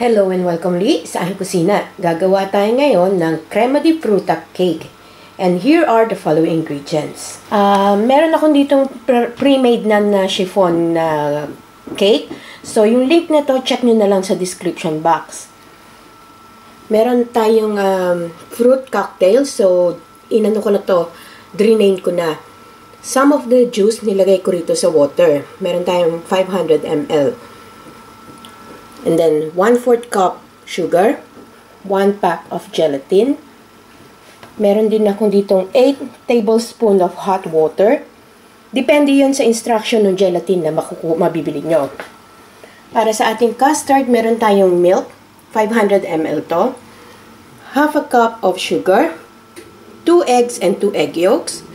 Hello and welcome ulit sa aking kusina. Gagawa tayo ngayon ng crema di fruta cake. And here are the following ingredients. Meron akong ditong pre-made na chiffon cake. So, yung link na to, check nyo na lang sa description box. Meron tayong fruit cocktail. So, inano ko na to, drain ko na. Some of the juice, nilagay ko rito sa water. Meron tayong 500 ml. And then, 1/4 cup sugar, 1 pack of gelatin. Meron din akong ditong 8 tablespoon of hot water. Depende yun sa instruction ng gelatin na mabibili nyo. Para sa ating custard, meron tayong milk, 500 ml to. Half a cup of sugar, 2 eggs and 2 egg yolks,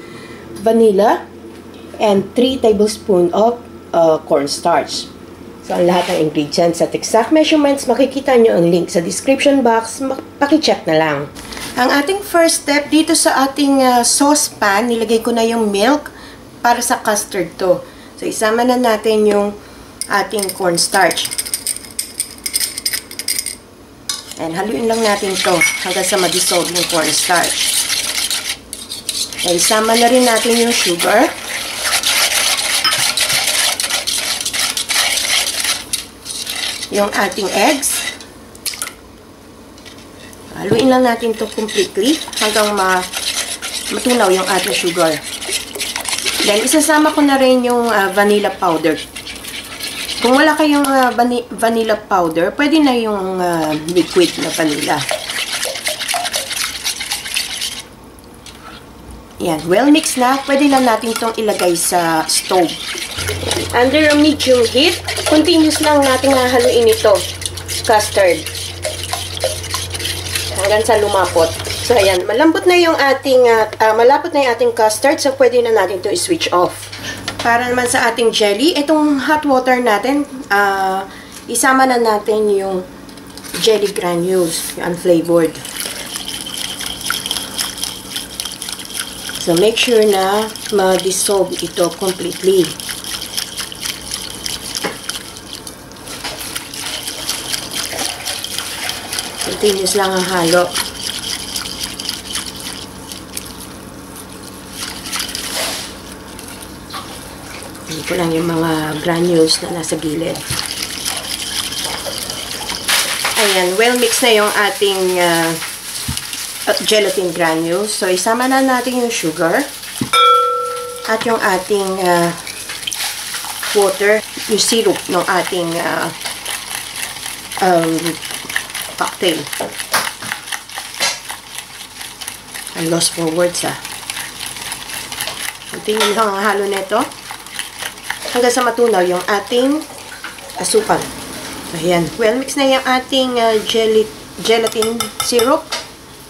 vanilla, and 3 tablespoon of cornstarch. So, ang lahat ng ingredients at exact measurements, makikita nyo ang link sa description box. Pakicheck na lang. Ang ating first step dito sa ating saucepan, nilagay ko na yung milk para sa custard to. So, isama na natin yung ating cornstarch. And haluin lang natin to hanggang sa ma-dissolve yung cornstarch. And isama na rin natin yung sugar. Yung ating eggs. Haluin lang natin to completely hanggang matunaw yung ating sugar. Then, isasama ko na rin yung vanilla powder. Kung wala kayong vanilla powder, pwede na yung liquid na vanilla. Yan, well mixed na. Pwede na natin itong ilagay sa stove. Under a medium heat, continuous lang natin hahaluin ito, custard, hanggang sa lumapot. So, ayan, malambot na yung ating, malapot na yung ating custard, so pwede na natin to i-switch off. Para naman sa ating jelly, itong hot water natin, isama na natin yung jelly granules, yung unflavored. So, make sure na ma-dissolve ito completely. Continuous lang ang halo. Hindi ko lang yung mga granules na nasa gilid. Ayan, well mixed na yung ating gelatin granules. So, isama na natin yung sugar at yung ating water, yung syrup ng ating cocktail. I lost for words Continue lang ang halo nito hanggang sa matunaw yung ating asukal. So, ayan. Well, mix na yung ating gelatin syrup.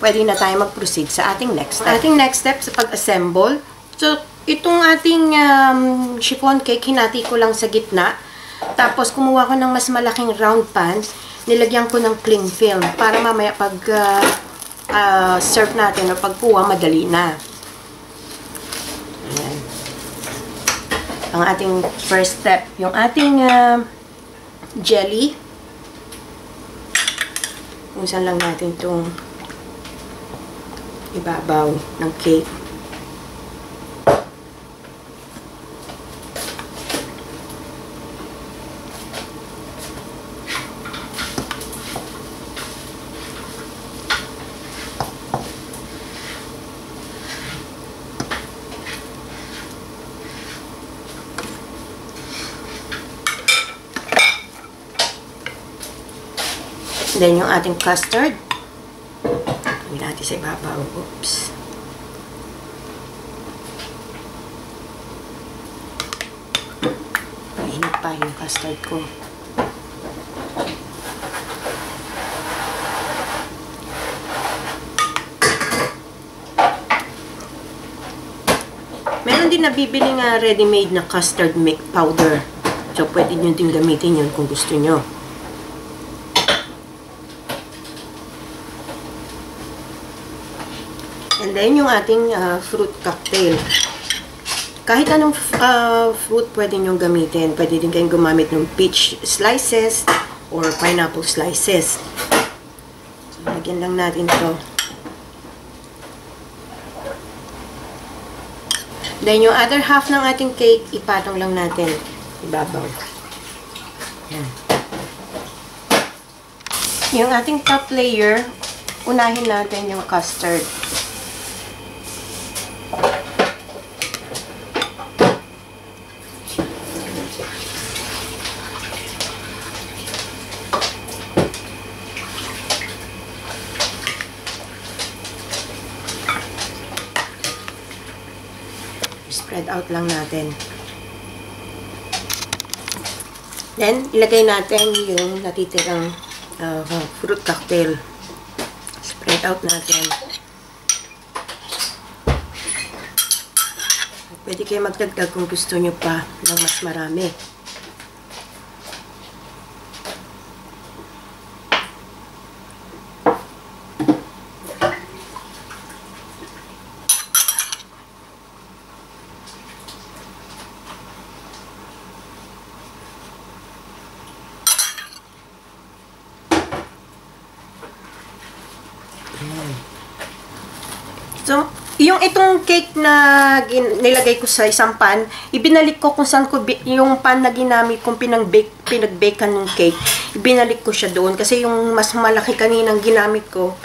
Pwede na tayo mag-proceed sa ating next step. Ating next step sa pag-assemble. So, itong ating chiffon cake, hinati ko lang sa gitna. Tapos, kumuha ko ng mas malaking round pans. Nilagyan ko ng cling film para mamaya pag serve natin o pagkuha, madali na. Ayan. Ang ating first step, yung ating jelly. Kung saan lang natin itong ibabaw ng cake. Then, yung ating custard. Gawin natin sa ibabaw. Oops. Mainit pa yung custard ko. Meron din nabibiling ready-made na custard milk powder. So, pwede nyo din gamitin yun kung gusto nyo. And then, yung ating fruit cocktail. Kahit anong fruit pwede nyo gamitin. Pwede din kayong gumamit ng peach slices or pineapple slices. So, lagyan lang natin to. Then, yung other half ng ating cake, ipatong lang natin. Ibabaw. Yan. Yung ating top layer, unahin natin yung custard. Spread out lang natin. Then, ilagay natin yung natitirang fruit cocktail. Spread out natin. Pwede kayo magdagdag kung gusto nyo pa ng mas marami. So, yung itong cake na nilagay ko sa isang pan, ibinalik ko kung saan ko yung pan na ginamit kung pinag-bakean ng cake. Ibinalik ko siya doon kasi yung mas malaki kaninang ginamit ko,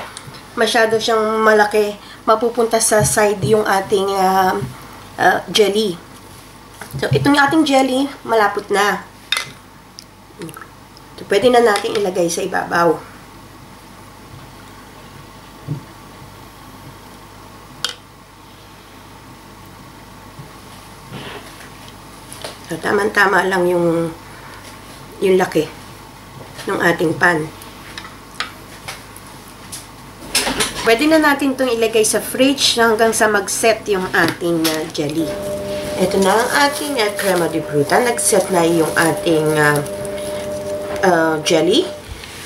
masyado siyang malaki. Mapupunta sa side yung ating jelly. So, itong ating jelly, malapot na. So, pwede na natin ilagay sa ibabaw. So, tama-tama lang yung laki ng ating pan. Pwede na natin itong ilagay sa fridge hanggang sa mag-set yung ating jelly. Ito na ang ating crema de fruta. Nag-set na yung ating jelly.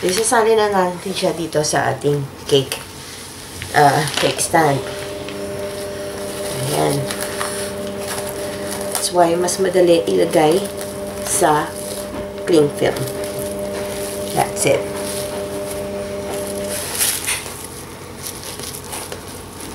Isasali na natin siya dito sa ating cake stand. Ayan. That's why mas madali ilagay sa cling film. That's it.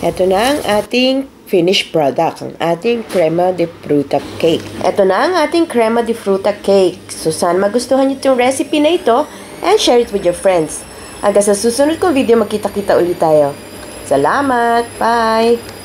Ito na ang ating finished product, ang ating crema de fruta cake. Ito na ang ating crema de fruta cake. So, sana magustuhan niyo itong recipe na ito and share it with your friends. Hanggang sa susunod kong video, magkita-kita ulit tayo. Salamat! Bye!